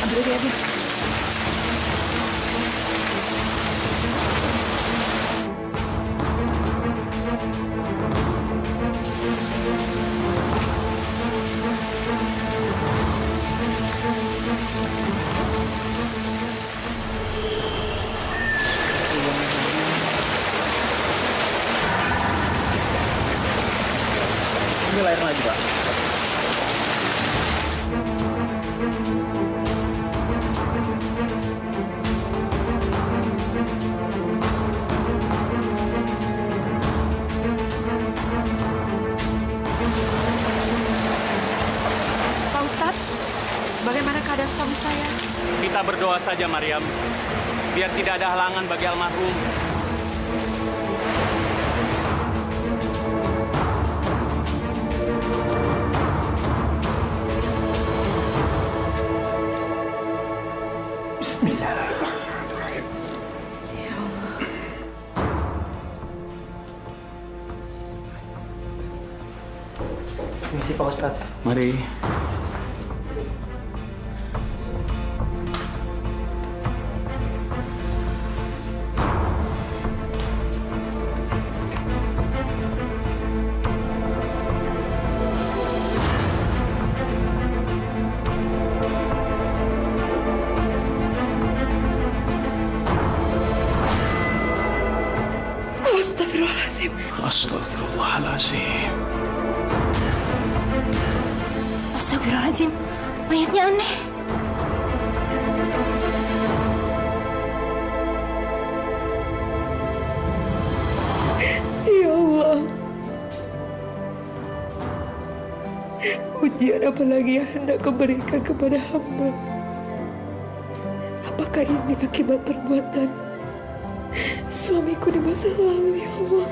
Ambil aja, Abi. Ini air lagi, Pak. Pak Ustadz, bagaimana keadaan suami saya? Kita berdoa saja, Maryam. Biar tidak ada halangan bagi almarhum. Bismillahirrahmanirrahim. Misi Pak Ustadz. Mari. Astagfirullahaladzim. Astagfirullahalazim. Astagfirullahaladzim. Mayatnya aneh. Ya Allah. Ujian apa lagi yang hendak Kau berikan kepada hamba? Apakah ini akibat perbuatan suamiku di masa lalu, ya Allah?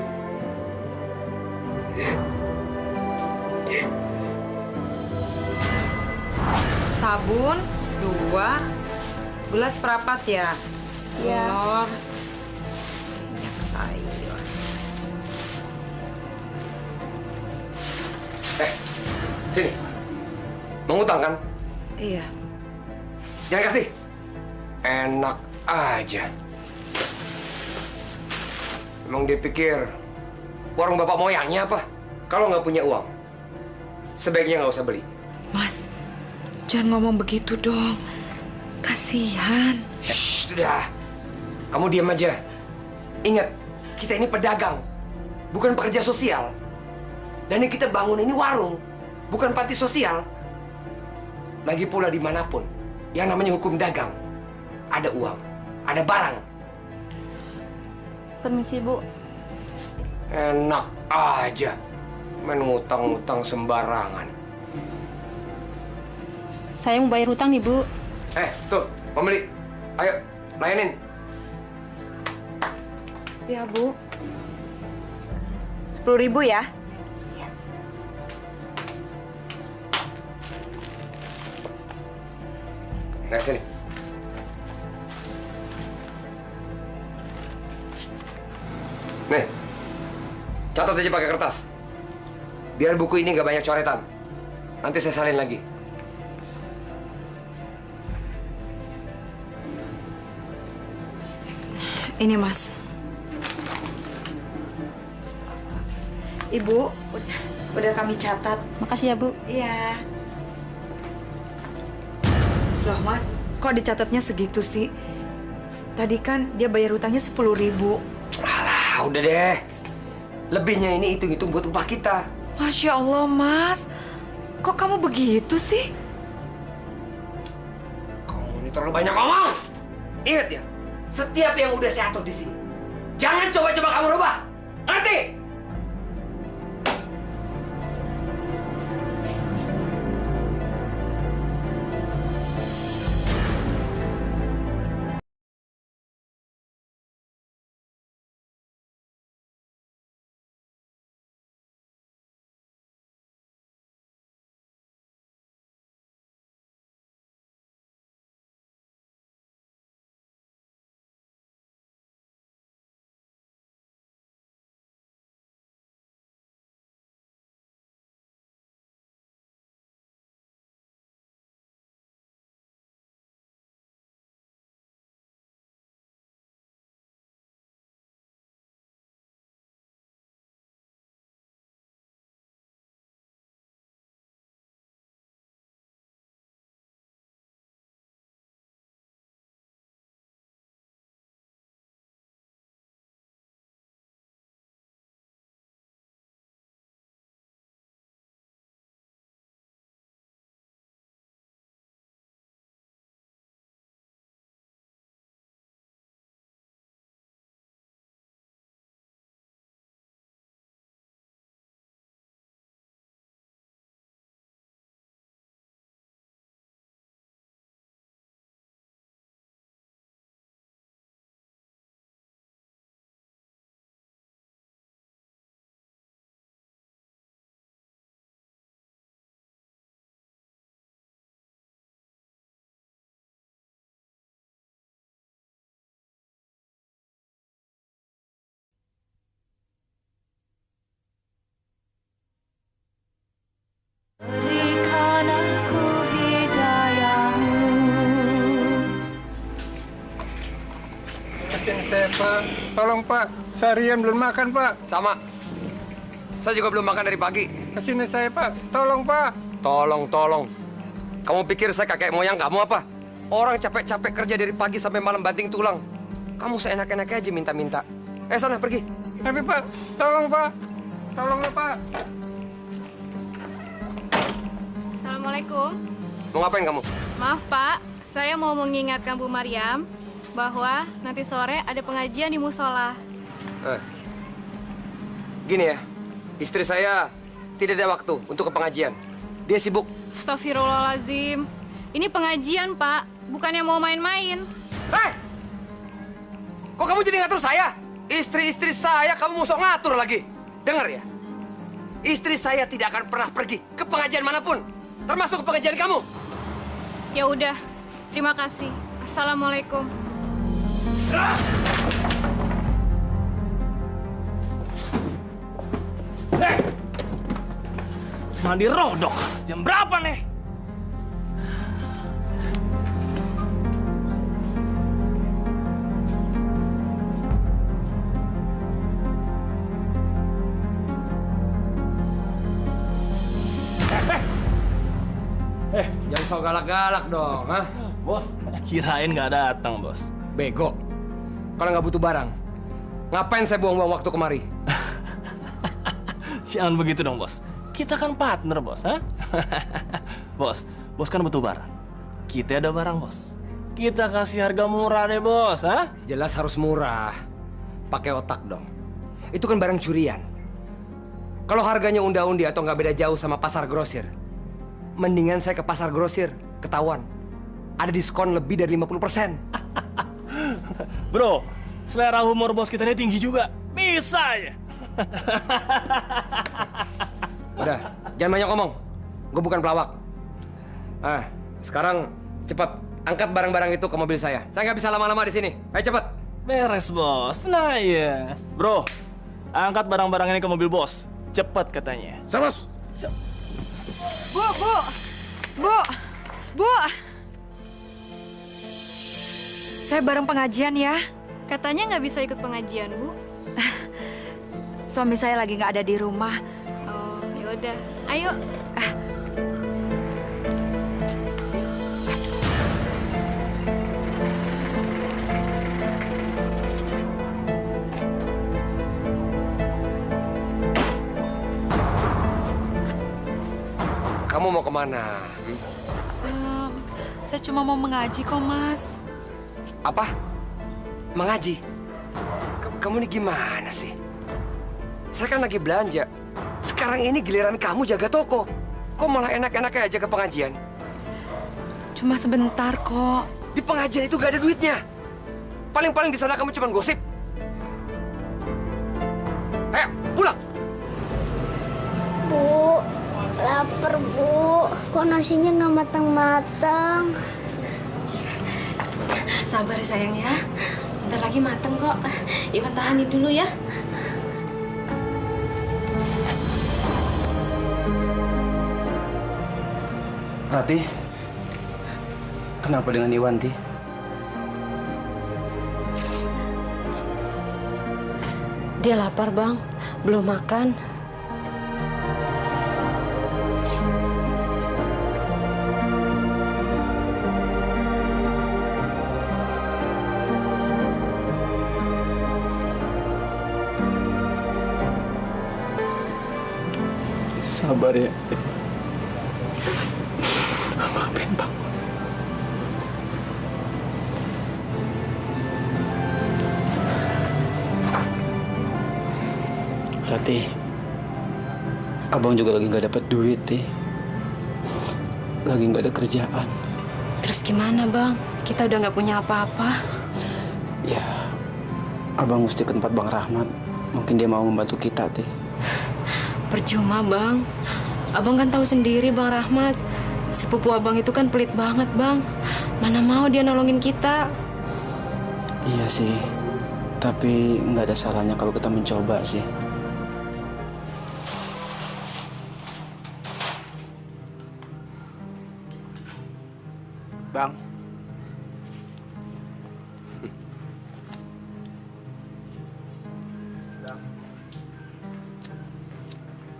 Sabun 2, gula seperempat ya. Telur, minyak sayur. Sini. Mau ngutang kan? Iya. Jangan kasih. Enak aja. Emang dia pikir warung bapak moyangnya apa? Kalau nggak punya uang, sebaiknya nggak usah beli. Mas, jangan ngomong begitu dong. Kasihan. Shh, sudah. Kamu diam aja. Ingat, kita ini pedagang, bukan pekerja sosial. Dan yang kita bangun ini warung, bukan panti sosial. Lagi pula dimanapun, yang namanya hukum dagang, ada uang, ada barang. Permisi, Bu. Enak aja, main ngutang-ngutang sembarangan. Saya mau bayar hutang nih, Bu. Tuh, pembeli. Ayo, layanin. Ya, Bu. 10.000 ya. Nah, sini. Nih, catat aja pakai kertas. Biar buku ini nggak banyak coretan. Nanti saya salin lagi. Ini, Mas. Ibu, udah kami catat. Makasih ya, Bu. Iya. Loh, Mas, kok dicatatnya segitu sih? Tadi kan dia bayar hutangnya 10.000. Alah, udah deh. Lebihnya ini hitung-hitung buat upah kita. Masya Allah, Mas. Kok kamu begitu sih? Kamu ini terlalu banyak ngomong. Ingat ya, setiap yang udah saya atur di sini, jangan coba-coba kamu rubah. Ngerti? Pak. Tolong, Pak. Seharian belum makan, Pak. Sama. Saya juga belum makan dari pagi. Kesini saya, Pak. Tolong, Pak. Tolong. Kamu pikir saya kakek moyang kamu apa? Orang capek-capek kerja dari pagi sampai malam banting tulang. Kamu seenak-enaknya aja minta-minta. Sana pergi. Tapi, Pak. Tolong, Pak. Tolonglah, Pak. Assalamualaikum. Mau ngapain kamu? Maaf Pak, saya mau mengingatkan Bu Maryam bahwa nanti sore ada pengajian di musola. Gini ya, istri saya tidak ada waktu untuk ke pengajian. Dia sibuk. Astagfirullahaladzim. Ini pengajian Pak, bukannya mau main-main. Hei! Kok kamu jadi ngatur saya? Istri-istri saya kamu mau sok ngatur lagi. Dengar ya, istri saya tidak akan pernah pergi ke pengajian manapun, termasuk ke pengajian kamu. Ya udah, terima kasih. Assalamualaikum. Mandi rodok. Jam berapa nih? Jangan sok galak-galak dong, ha? Bos, kirain nggak datang, Bos. Bego. Kalau nggak butuh barang, ngapain saya buang-buang waktu kemari? Jangan begitu dong, Bos. Kita kan partner, Bos, ha? Bos kan butuh barang. Kita ada barang, Bos. Kita kasih harga murah deh, Bos, ha? Jelas harus murah. Pakai otak dong. Itu kan barang curian. Kalau harganya unda-undi atau nggak beda jauh sama pasar grosir, mendingan saya ke pasar grosir, ketahuan. Ada diskon lebih dari 50%. Bro, selera humor bos kita ini tinggi juga. Bisa ya? Udah, jangan banyak ngomong. Gue bukan pelawak. Sekarang cepat angkat barang-barang itu ke mobil saya. Saya nggak bisa lama-lama di sini. Ayo cepat. Beres, Bos. Nah ya. Bro, angkat barang-barang ini ke mobil bos. Cepat katanya. Salas. Bu. Saya bareng pengajian ya. Katanya nggak bisa ikut pengajian, Bu. Suami saya lagi nggak ada di rumah. Oh, yaudah. Ayo. Kamu mau kemana? Saya cuma mau mengaji kok, Mas. Apa? Mengaji? Kamu ini gimana sih? Saya kan lagi belanja. Sekarang ini giliran kamu jaga toko. Kok malah enak-enaknya aja ke pengajian? Cuma sebentar kok. Di pengajian itu gak ada duitnya. Paling-paling di sana kamu cuma gosip. Ayo, pulang! Bu, lapar Bu. Kok nasinya nggak matang-matang? Sabar ya sayang ya. Bentar lagi mateng kok. Iwan tahanin dulu ya. Rati, kenapa dengan Iwan, Ti? Dia lapar, Bang. Belum makan. Sabar ya. Maafin Bang. Rati, Abang juga lagi nggak dapat duit, Ti. Lagi nggak ada kerjaan. Terus gimana, Bang? Kita udah nggak punya apa-apa. Ya, Abang mesti ke tempat Bang Rahmat. Mungkin dia mau membantu kita, Ti. Percuma, Bang. Abang kan tahu sendiri, Bang Rahmat. Sepupu Abang itu kan pelit banget, Bang. Mana mau dia nolongin kita. Iya sih, tapi nggak ada salahnya kalau kita mencoba sih. Bang,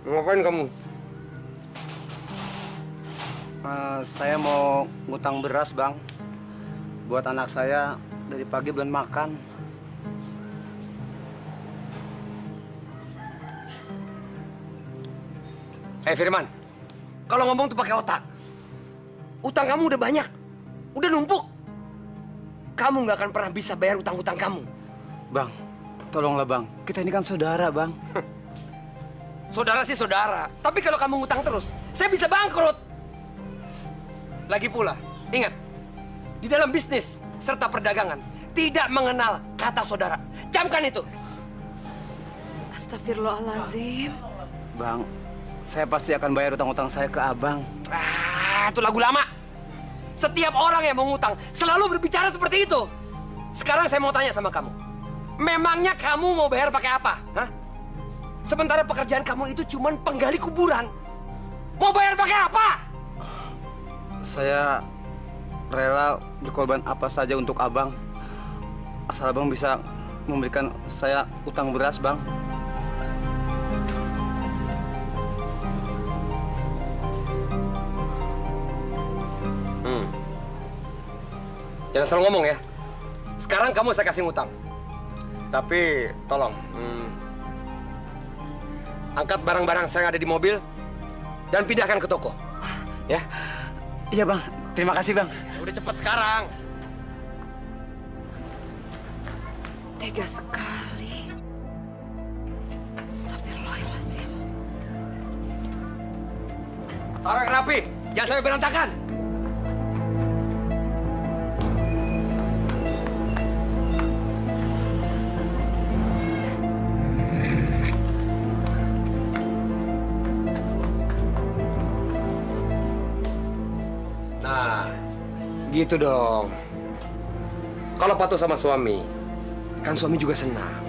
Ngapain kamu? Saya mau ngutang beras, Bang. Buat anak saya dari pagi belum makan. Firman, kalau ngomong tuh pakai otak. Utang kamu udah banyak, udah numpuk. Kamu nggak akan pernah bisa bayar utang-utang kamu. Bang, tolonglah Bang. Kita ini kan saudara, Bang. Saudara sih saudara, tapi kalau kamu ngutang terus, saya bisa bangkrut. Lagi pula, ingat, di dalam bisnis serta perdagangan tidak mengenal kata saudara. Camkan itu. Astagfirullahaladzim. Bang, saya pasti akan bayar utang-utang saya ke Abang. Itu lagu lama. Setiap orang yang mau ngutang selalu berbicara seperti itu. Sekarang saya mau tanya sama kamu. Memangnya kamu mau bayar pakai apa? Hah? Sementara pekerjaan kamu itu cuma penggali kuburan. Mau bayar pakai apa? Saya rela berkorban apa saja untuk Abang. Asal Abang bisa memberikan saya utang beras, Bang. Jangan selalu ngomong ya. Sekarang kamu saya kasih ngutang. Tapi tolong, angkat barang-barang saya yang ada di mobil dan pindahkan ke toko. Ya? Iya, Bang. Terima kasih, Bang. Udah cepat sekarang. Tega sekali. Astagfirullahaladzim. Taruh yang rapi, jangan sampai berantakan. Nah, gitu dong. Kalau patuh sama suami, kan suami juga senang.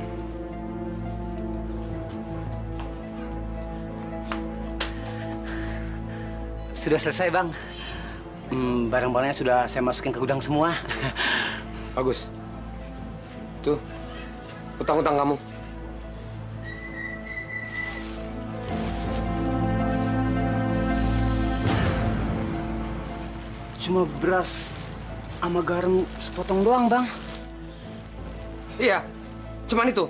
Sudah selesai, Bang. Barang-barangnya sudah saya masukin ke gudang semua. Bagus. Tuh, utang-utang kamu. Cuma beras sama garam sepotong doang, Bang. Iya, cuman itu.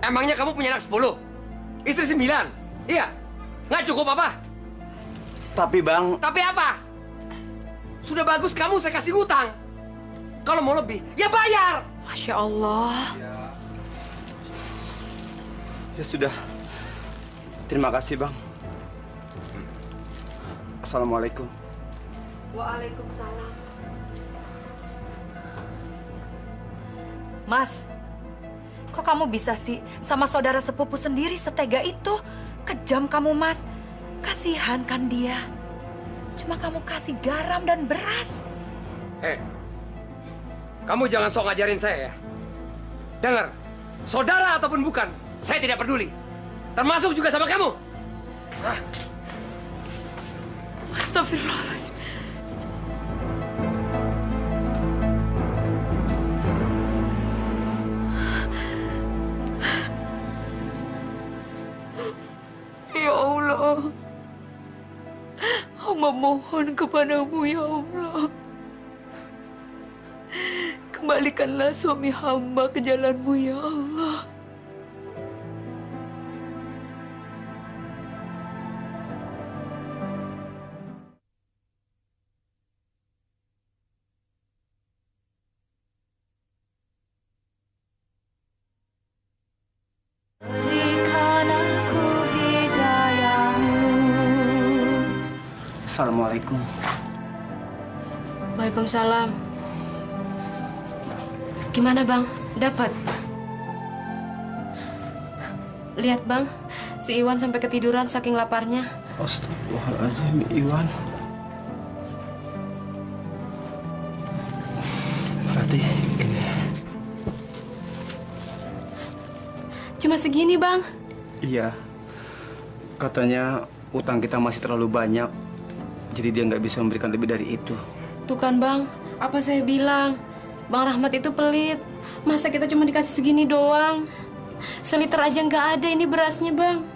Emangnya kamu punya anak 10? Istri 9? Iya, nggak cukup apa? Tapi, Bang... Tapi apa? Sudah bagus kamu saya kasih hutang. Kalau mau lebih, ya bayar. Masya Allah. Ya sudah. Terima kasih, Bang. Assalamualaikum. Waalaikumsalam. Mas, kok kamu bisa sih sama saudara sepupu sendiri setega itu? Kejam kamu, Mas. Kasihan kan dia. Cuma kamu kasih garam dan beras. Kamu jangan sok ngajarin saya ya. Dengar, saudara ataupun bukan, saya tidak peduli. Termasuk juga sama kamu. Astagfirullahaladzim. Ya Allah, hamba mohon kepadamu ya Allah. Kembalikanlah suami hamba ke jalanmu ya Allah. Assalamualaikum. Waalaikumsalam. Gimana, Bang? Dapat? Lihat, Bang. Si Iwan sampai ketiduran saking laparnya. Astagfirullahaladzim, Iwan. Berarti ini... Cuma segini, Bang. Iya. Katanya utang kita masih terlalu banyak. Jadi dia nggak bisa memberikan lebih dari itu. Tuh kan, Bang. Apa saya bilang? Bang Rahmat itu pelit. Masa kita cuma dikasih segini doang? Seliter aja nggak ada ini berasnya, Bang.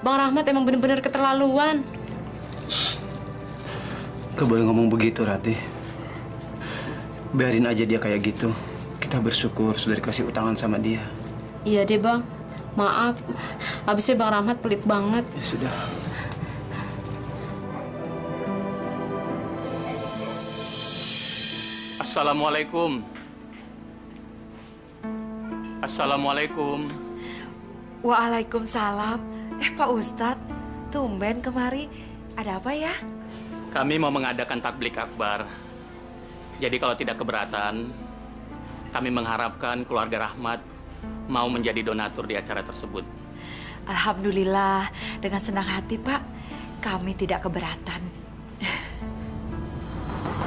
Bang Rahmat emang bener-bener keterlaluan. Gak boleh ngomong begitu, Ratih. Biarin aja dia kayak gitu. Kita bersyukur sudah dikasih utangan sama dia. Iya deh Bang, maaf. Habisnya Bang Rahmat pelit banget. Ya sudah. Assalamualaikum. Assalamualaikum. Waalaikumsalam. Pak Ustadz, tumben kemari. Ada apa ya? Kami mau mengadakan takblik akbar. Jadi kalau tidak keberatan, kami mengharapkan keluarga Rahmat mau menjadi donatur di acara tersebut. Alhamdulillah, dengan senang hati Pak. Kami tidak keberatan.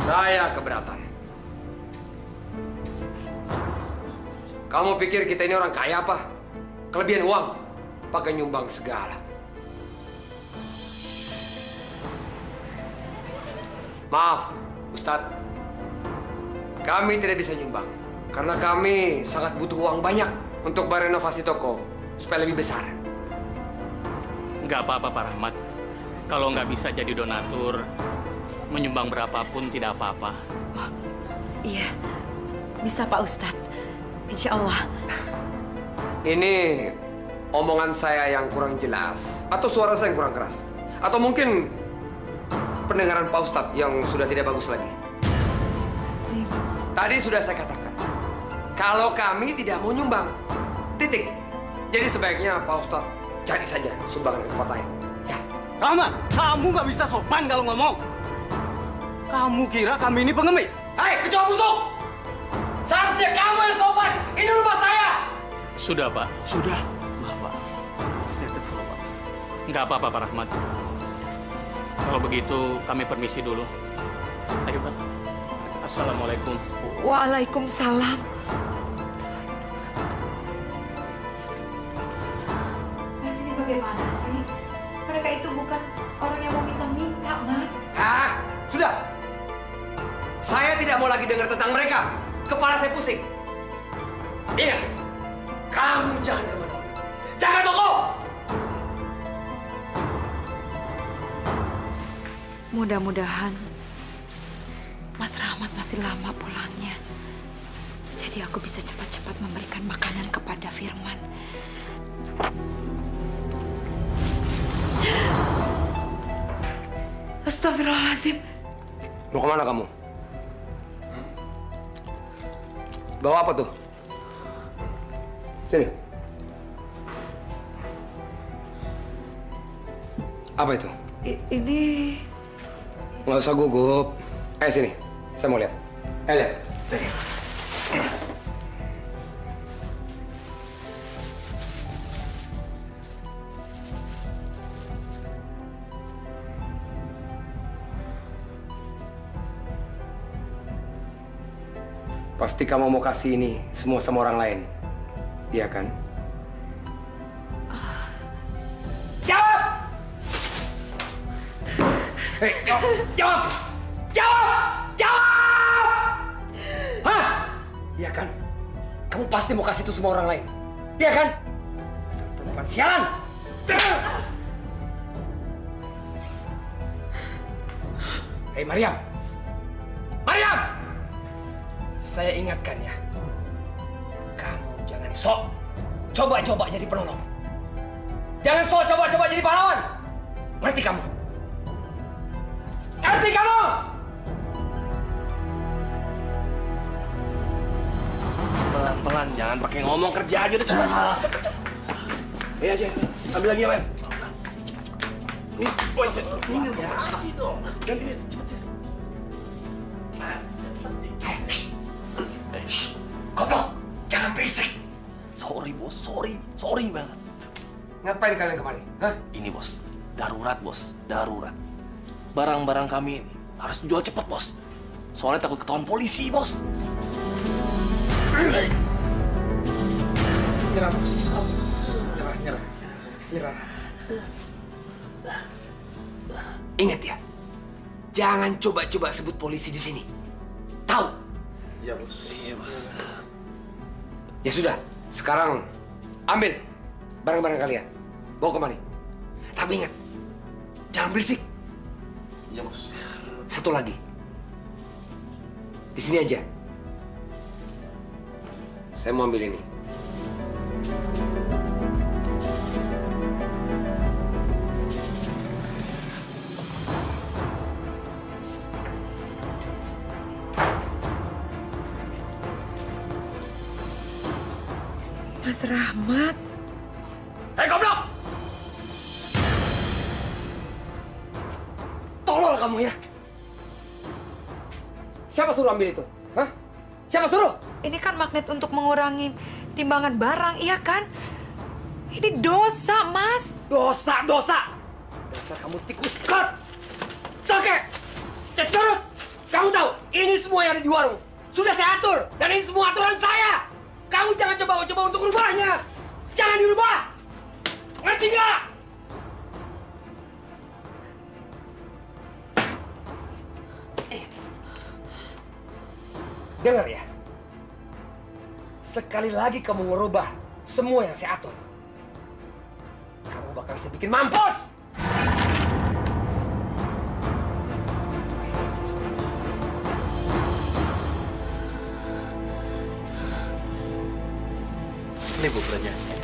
Saya keberatan. Kamu pikir kita ini orang kaya apa? Kelebihan uang, pakai nyumbang segala. Maaf, Ustadz. Kami tidak bisa nyumbang. Karena kami sangat butuh uang banyak untuk merenovasi toko supaya lebih besar. Nggak apa-apa, Pak Rahmat. Kalau nggak bisa jadi donatur, menyumbang berapapun tidak apa-apa. Iya, bisa Pak Ustadz. Insya Allah. Ini omongan saya yang kurang jelas, atau suara saya yang kurang keras, atau mungkin pendengaran Pak Ustadz yang sudah tidak bagus lagi. Tadi sudah saya katakan, kalau kami tidak mau nyumbang, titik. Jadi sebaiknya Pak Ustadz cari saja sumbangan ke tempat lain. Ya. Rahmat, kamu nggak bisa sopan kalau ngomong. Kamu kira kami ini pengemis? Hei, kecoa busuk! Seharusnya kamu yang sopan. Ini rumah saya. Sudah, Pak. Sudah. Bapak, saya kesel, Pak. Nggak apa-apa, Pak Rahmat. Kalau begitu, kami permisi dulu. Ayo, Pak. Assalamualaikum. Waalaikumsalam. Mas, ini bagaimana sih? Mereka itu bukan orang yang mau minta-minta, Mas. Ah, sudah. Saya tidak mau lagi dengar tentang mereka. Kepala saya pusing. Ingat, kamu jangan kemana-mana. Jaga toko! Mudah-mudahan Mas Rahmat masih lama pulangnya. Jadi aku bisa cepat-cepat memberikan makanan kepada Firman. Astagfirullahaladzim. Mau kemana kamu? Bawa apa tuh? Sini. Apa itu? Ini... Nggak usah gugup. Sini. Saya mau lihat. Lihat. Sini. Pasti kamu mau kasih ini semua sama orang lain. Iya kan? Jawab! Hei, jawab! Jawab! Jawab! Hah? Iya kan? Kamu pasti mau kasih itu semua orang lain. Iya kan? Perempuan sialan! Hei, Mariam! Mariam! Saya ingatkan ya, kamu jangan sok coba-coba jadi penolong. Jangan sok coba-coba jadi pahlawan. Ngerti kamu? Ngerti kamu? Pelan-pelan, jangan pakai ngomong, kerja aja udah cepet. Iya aja, ambil lagi ya, Mem. Nih, boy, tinggal ya. Ganti nih, cepet sih. Goblok, jangan berisik. Sorry, Bos. Sorry banget. Ngapain kalian kemari? Hah? Ini, Bos. Darurat, Bos. Darurat. Barang-barang kami ini harus dijual cepat, Bos. Soalnya takut ketahuan polisi, Bos. Nyerah, Bos. Nyerah. Ingat ya, jangan coba-coba sebut polisi di sini. Tahu? Iya, Bos. Iya, Bos. Ya sudah, sekarang ambil barang-barang kalian. Bawa kemari. Tapi ingat, jangan berisik. Iya, Bos. Satu lagi. Di sini aja. Saya mau ambil ini. Mas Rahmat. Hei, goblok! Tolol kamu ya. Siapa suruh ambil itu? Hah? Siapa suruh? Ini kan magnet untuk mengurangi timbangan barang, iya kan? Ini dosa, Mas. Dosa! Dasar kamu tikus kot! Toke! Cecurut! Kamu tahu, ini semua yang ada di warung sudah saya atur. Dan ini semua aturan saya. Kamu jangan coba-coba untuk merubahnya. Jangan dirubah! Ngerti nggak? Dengar ya. Sekali lagi kamu ngerubah semua yang saya atur, kamu bakal saya bikin mampus! Ini Bu belanjaannya.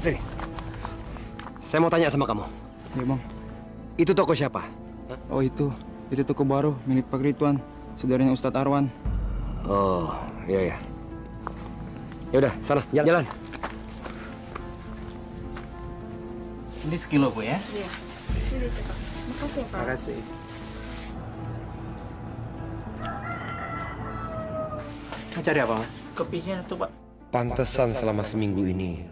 Sini. Saya mau tanya sama kamu. Ya, Bang. Itu toko siapa? Oh, itu toko baru milik Pak Ridwan, saudaranya Ustadz Arwan. Oh, iya ya. Ya udah, sana, jalan. Ini sekilo, Bu ya? Iya. Sini, Pak. Makasih ya, Pak. Makasih. Mau cari apa, Mas? Kopinya tuh, Pak. Pantesan selama seminggu ini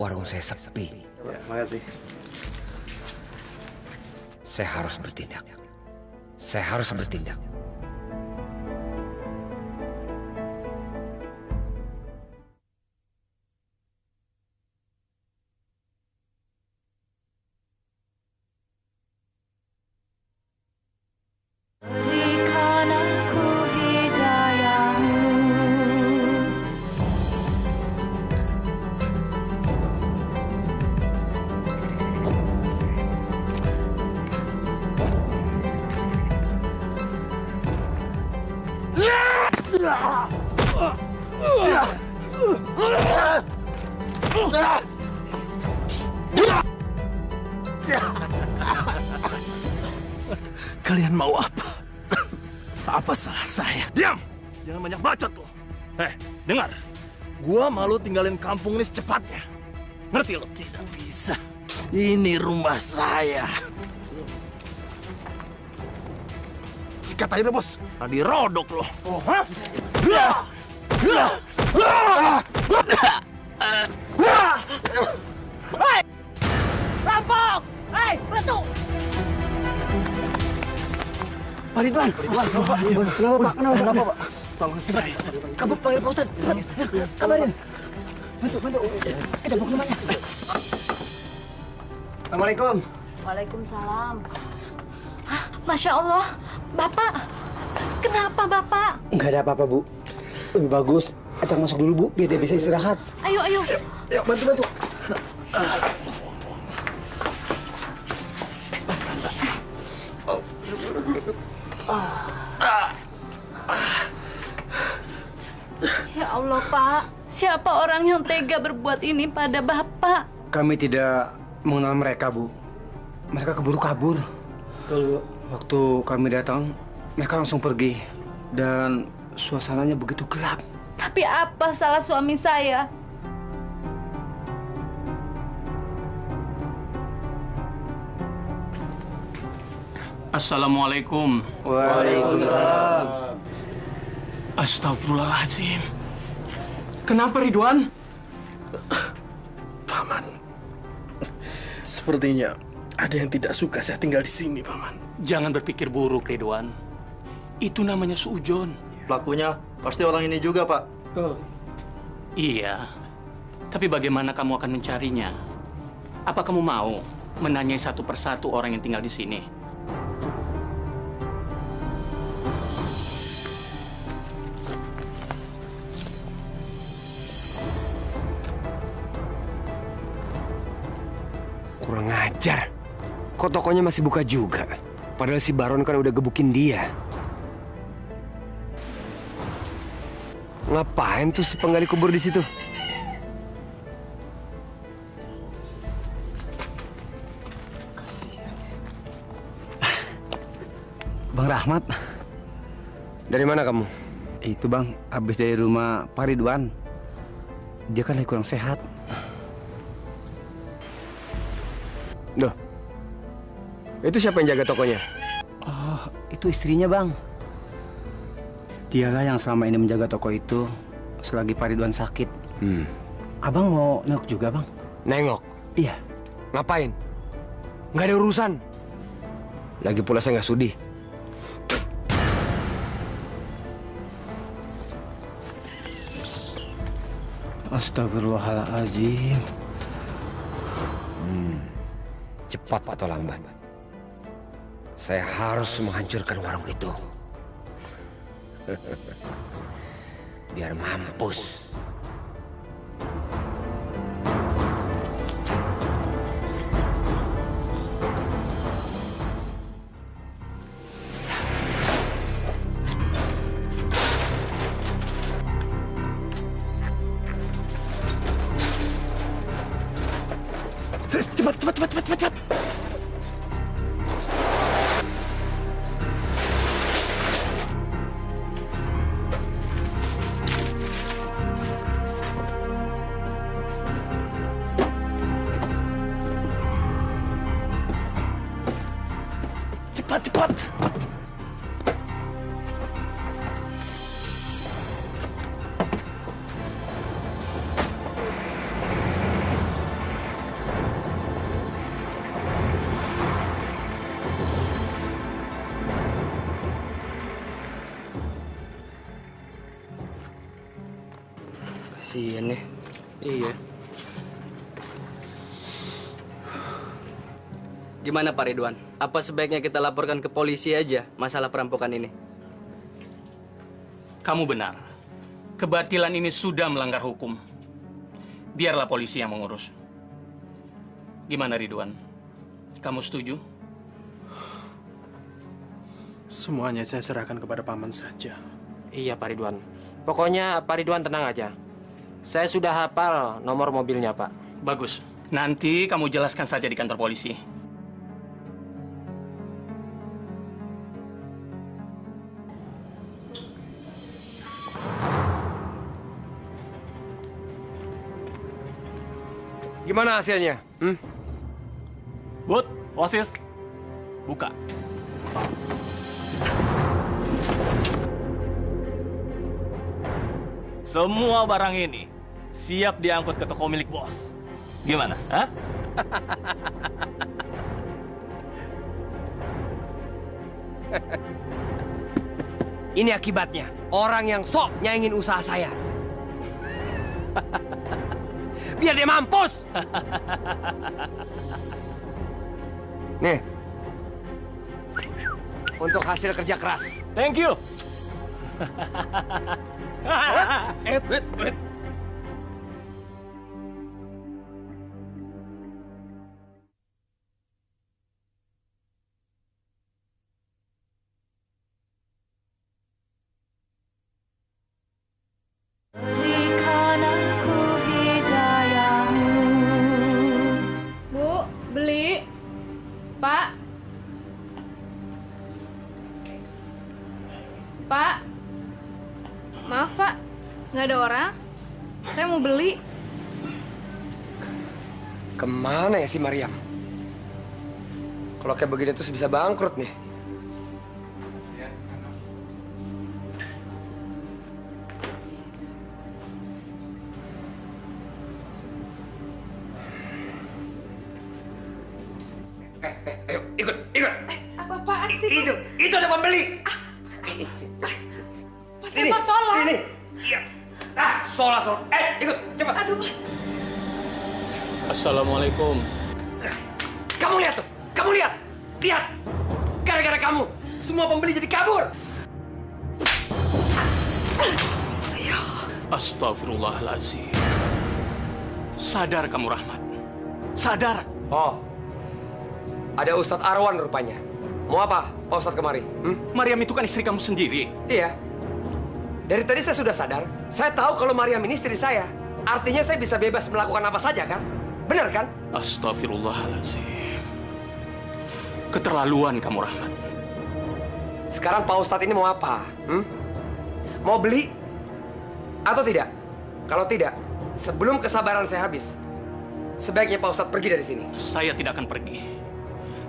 warung saya sepi. Ya, makasih. Saya harus bertindak. Berikan aku hidayahmu. Kalian mau apa? Apa salah saya? Diam! Jangan banyak bacot lo. Dengar. Gua malu tinggalin kampung ini secepatnya. Ngerti lo? Tidak bisa. Ini rumah saya. Sikat aja deh, Bos. Tadi rodok lo. Oh, hah? Hei! Rampok! Hei, batu! Pak Ridwan! Kenapa, Pak? Tolong saya. Kamu panggil Pak Ustadz, cepat. Kabarin. Bantu. Kita bawa ke rumahnya. Assalamualaikum. Waalaikumsalam. Masya Allah, Bapak. Kenapa, Bapak? Nggak ada apa-apa, Bu. Lebih bagus, Acang masuk dulu, Bu, biar dia bisa istirahat. Ayo. Yuk, bantu. Ya Allah, Pak. Siapa orang yang tega berbuat ini pada Bapak? Kami tidak mengenal mereka, Bu. Mereka keburu kabur. Waktu kami datang, mereka langsung pergi. Dan suasananya begitu gelap. Tapi apa salah suami saya? Assalamualaikum. Waalaikumsalam. Astagfirullahaladzim. Kenapa, Ridwan? Paman, sepertinya ada yang tidak suka saya tinggal di sini, Paman. Jangan berpikir buruk, Ridwan. Itu namanya suudzon. Pelakunya pasti orang ini juga, Pak. Betul. Iya. Tapi bagaimana kamu akan mencarinya? Apa kamu mau menanyai satu persatu orang yang tinggal di sini? ajar. Kok tokonya masih buka juga? Padahal si Baron kan udah gebukin dia. Ngapain tuh si penggali kubur di situ? Bang Rahmat. Dari mana kamu? Itu Bang, habis dari rumah Pak Ridwan. Dia kan lagi kurang sehat. Loh, itu siapa yang jaga tokonya? Oh, itu istrinya Bang. Dialah yang selama ini menjaga toko itu selagi Pak Ridwan sakit. Abang mau nengok juga Bang? Nengok? Iya. Ngapain? Nggak ada urusan. Lagi pula saya nggak sudi. Astagfirullahaladzim. Cepat atau lambat, saya harus menghancurkan warung itu. Biar mampus. Cepat. Cepat. Kasian ya. Iya. Gimana Pak Ridwan? Apa sebaiknya kita laporkan ke polisi aja masalah perampokan ini? Kamu benar. Kebatilan ini sudah melanggar hukum. Biarlah polisi yang mengurus. Gimana Ridwan? Kamu setuju? Semuanya saya serahkan kepada paman saja. Iya Pak Ridwan. Pokoknya Pak Ridwan tenang aja. Saya sudah hafal nomor mobilnya Pak. Bagus. Nanti kamu jelaskan saja di kantor polisi. Gimana hasilnya? Bud, OSIS, buka. Semua barang ini siap diangkut ke toko milik bos. Gimana? Hah? Ini akibatnya. Orang yang sok nyaingin usaha saya. Biar dia mampus. Nih. Untuk hasil kerja keras. Thank you. Bu, beli. Pak. Pak. Maaf, Pak. Nggak ada orang. Saya mau beli. Kemana ya si Mariam? Kalau kayak begini tuh bisa bangkrut nih. Ayo, ikut. Apa-apaan sih? Itu ada pembeli. Mas, saya mau sholat. Sini. Iya. Sholat. Ikut, cepat. Aduh, Mas. Assalamualaikum. Kamu lihat tuh. Lihat. Gara-gara kamu, semua pembeli jadi kabur. Astagfirullahaladzim. Sadar kamu, Rahmat. Sadar. Oh, Ada Ustadz Arwan rupanya. Mau apa Pak Ustadz kemari? Mariam itu kan istri kamu sendiri. Iya. Dari tadi saya sudah sadar. Saya tahu kalau Mariam ini istri saya. Artinya saya bisa bebas melakukan apa saja kan? Benar kan? Astagfirullahaladzim. Keterlaluan kamu, Rahmat. Sekarang Pak Ustadz ini mau apa? Mau beli? Atau tidak? Kalau tidak, sebelum kesabaran saya habis, sebaiknya Pak Ustadz pergi dari sini. Saya tidak akan pergi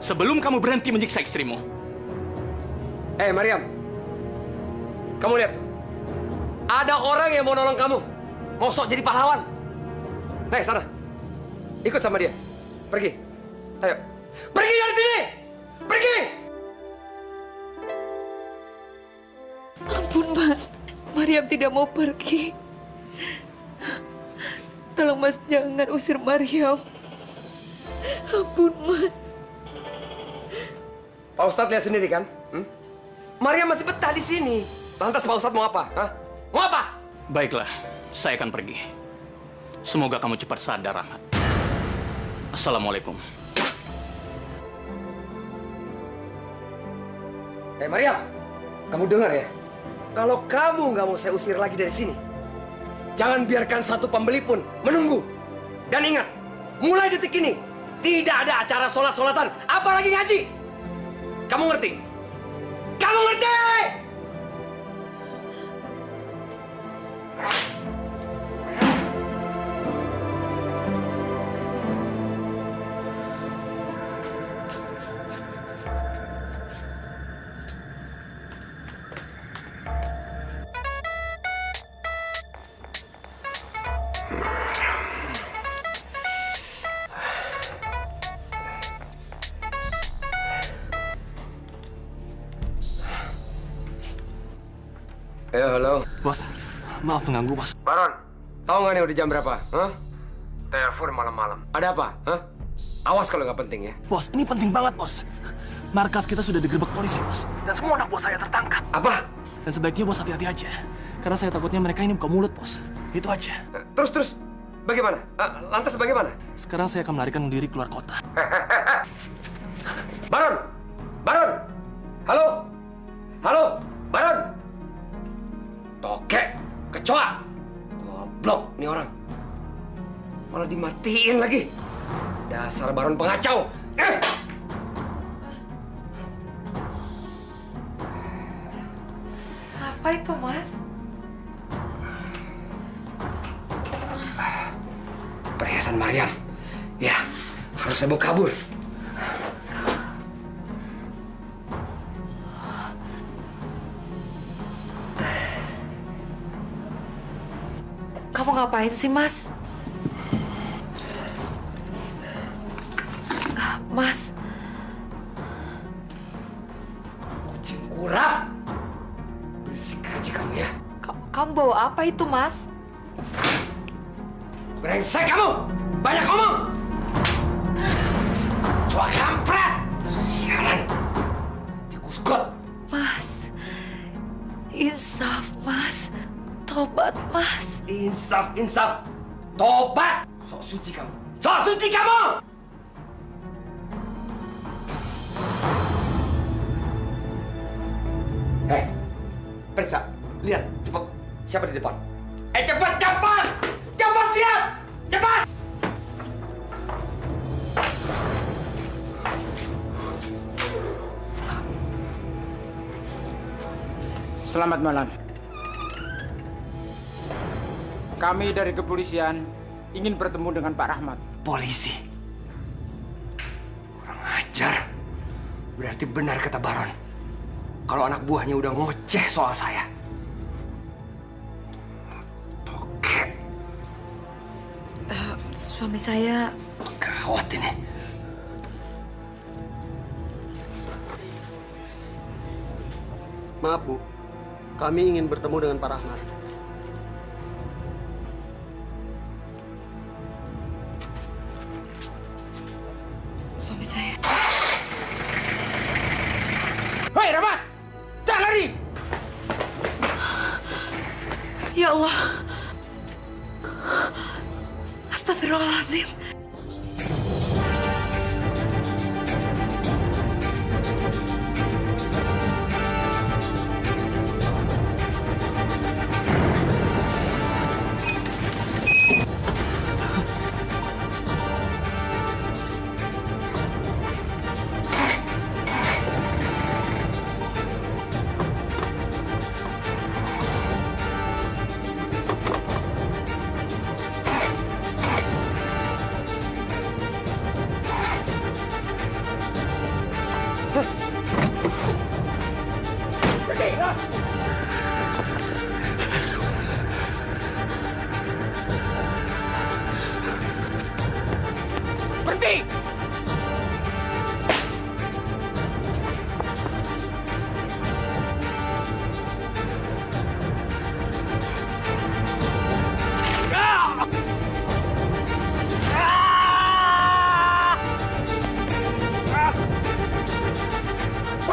sebelum kamu berhenti menyiksa istrimu. Mariam. Kamu lihat. Ada orang yang mau nolong kamu. Mau sok jadi pahlawan. Nah, sana. Ikut sama dia. Pergi. Ayo. Pergi dari sini! Pergi! Ampun, Mas. Mariam tidak mau pergi. Tolong, Mas, jangan usir Mariam. Ampun, Mas. Pak Ustadz lihat sendiri kan? Mariam masih betah di sini. Lantas Pak Ustadz mau apa? Mau apa? Baiklah, saya akan pergi. Semoga kamu cepat sadar, Rahmat. Assalamualaikum. Mariam, kamu dengar ya? Kalau kamu nggak mau saya usir lagi dari sini, jangan biarkan satu pembeli pun menunggu. Dan ingat, mulai detik ini, tidak ada acara sholat-sholatan, apalagi ngaji. Kamu ngerti? Kamu ngerti? Halo. Bos, maaf mengganggu, Bos. Baron, tahu nggak nih udah jam berapa? Telepon malam-malam. Ada apa? Awas kalau nggak penting ya. Bos, ini penting banget, Bos. Markas kita sudah digerebek polisi, Bos. Dan semua anak bos saya tertangkap. Apa? Dan sebaiknya Bos hati-hati aja. Karena saya takutnya mereka ini buka mulut, Bos. Itu aja. Terus, bagaimana? Lantas bagaimana? Sekarang saya akan melarikan diri keluar kota. Baron! Halo? Baron! Tokek, kecoa, goblok nih orang. Malah dimatiin lagi. Dasar Baron pengacau. Apa itu, Mas? Perhiasan Mariam. Ya, harus saya bawa kabur. Kamu ngapain sih, Mas? Mas. Kucing kurap. Berisik aja kamu ya. Kamu bawa apa itu, Mas? Brengsek kamu! Banyak ngomong! Coba kampret! Sialan! Tikus got! Mas. Insaf, Mas. Tobat, Mas. Insaf. Tobat! Sok suci kamu! Periksa. Lihat, cepat. Siapa di depan? Cepat! Cepat lihat! Cepat! Selamat malam. Kami dari kepolisian ingin bertemu dengan Pak Rahmat. Polisi? Kurang ajar. Berarti benar kata Baron. Kalau anak buahnya udah ngoceh soal saya. Tokek. Suami saya... Gawat ini. Maaf, Bu. Kami ingin bertemu dengan Pak Rahmat. Suami saya... Hei, Rahmat! Jangan lari! Ya Allah. Astagfirullahaladzim.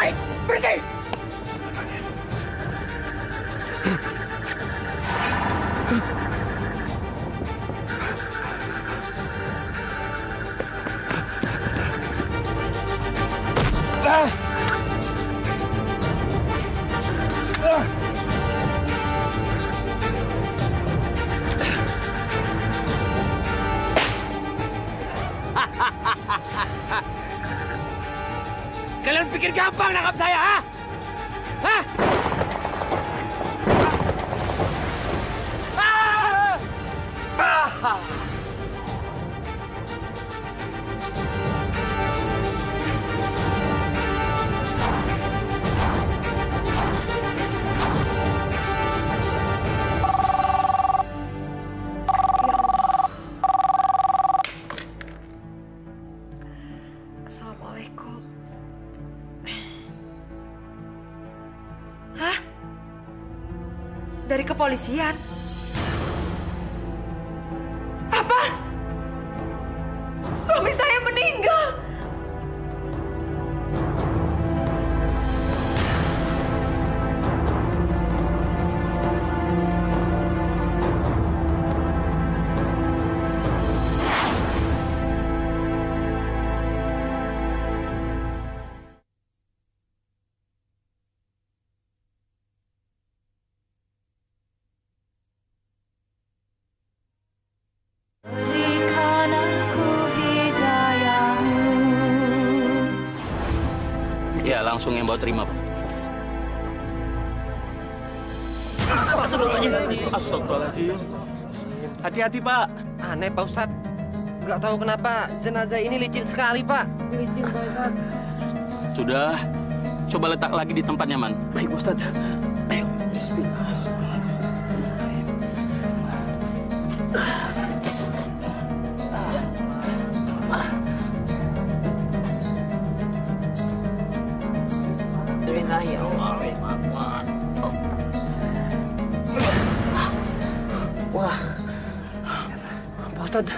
Baik, berhenti! Kalian pikir gampang nangkap saya, ha? Hah? Assalamualaikum. Hah? Dari kepolisian? Apa? Suami saya meninggal. Ya, langsung yang bawa terima, Pak. Astagfirullahaladzim. Hati-hati, Pak. Aneh, Pak Ustadz. Nggak tahu kenapa jenazah ini licin sekali, Pak. Licin, Pak Ustadz. Sudah, coba letak lagi di tempat nyaman. Baik, Pak Ustadz. Ayo, bismillah. Wah, Pak Ustadz,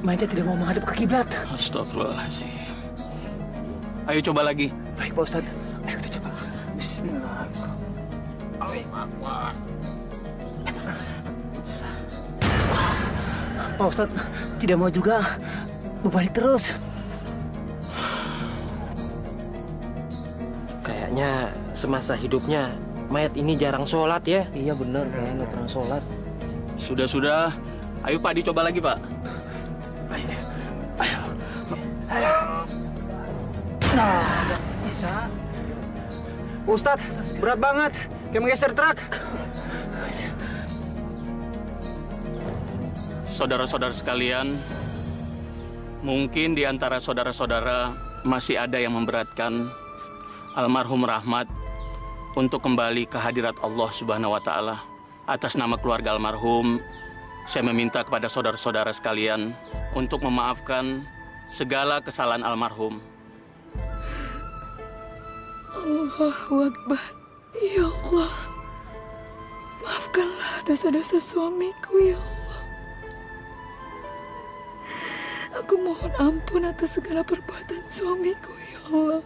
mayatnya tidak mau menghadap ke kiblat. Astagfirullahaladzim. Ayo coba lagi. Baik, Pak Ustadz. Ayo kita coba. Bismillahirrahmanirrahim. Pak Ustadz, tidak mau juga berbalik terus. Kayaknya semasa hidupnya mayat ini jarang sholat ya? Iya benar, kayaknya nggak pernah sholat. Sudah. Ayo Pak, dicoba lagi Pak. Ayo. Nah, bisa. Ustadz, berat banget. Kayak menggeser truk. Saudara-saudara sekalian, mungkin di antara saudara-saudara masih ada yang memberatkan almarhum Rahmat untuk kembali ke hadirat Allah Subhanahu wa Ta'ala. Atas nama keluarga almarhum, saya meminta kepada saudara-saudara sekalian untuk memaafkan segala kesalahan almarhum. Allahu Akbar. Ya Allah, maafkanlah dosa-dosa suamiku, ya Allah. Aku mohon ampun atas segala perbuatan suamiku, ya Allah.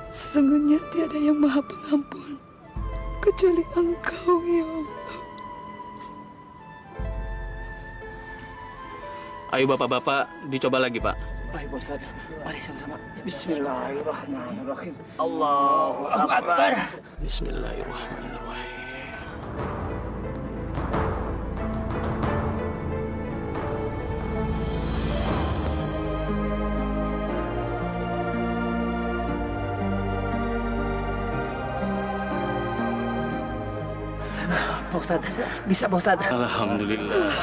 Sesungguhnya tiada yang maha pengampun kecuali Engkau, ya Allah. Ayo bapak-bapak, dicoba lagi Pak. Baik, Pak Ustadz. Mari sama-sama. Bismillahirrahmanirrahim. Allahu Akbar. Bismillahirrahmanirrahim. Pak Ustadz, bisa Pak Ustadz. Alhamdulillah.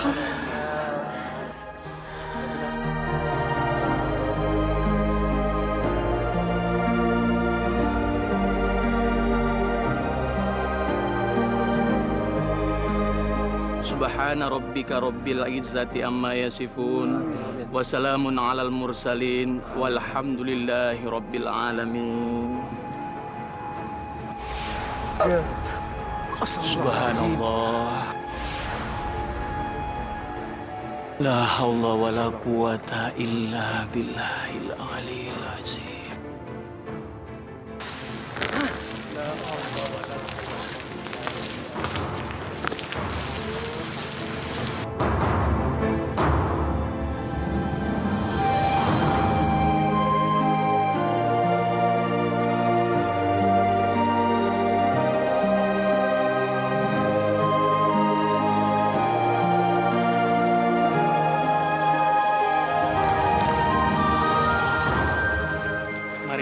Subhana rabbika rabbil izzati amma yasifun wa salamun alal mursalin walhamdulillahi rabbil alamin. Subhanallah. La haula wa la quwata illa billahil aliyil azim.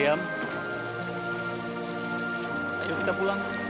Mariam, ayo kita pulang.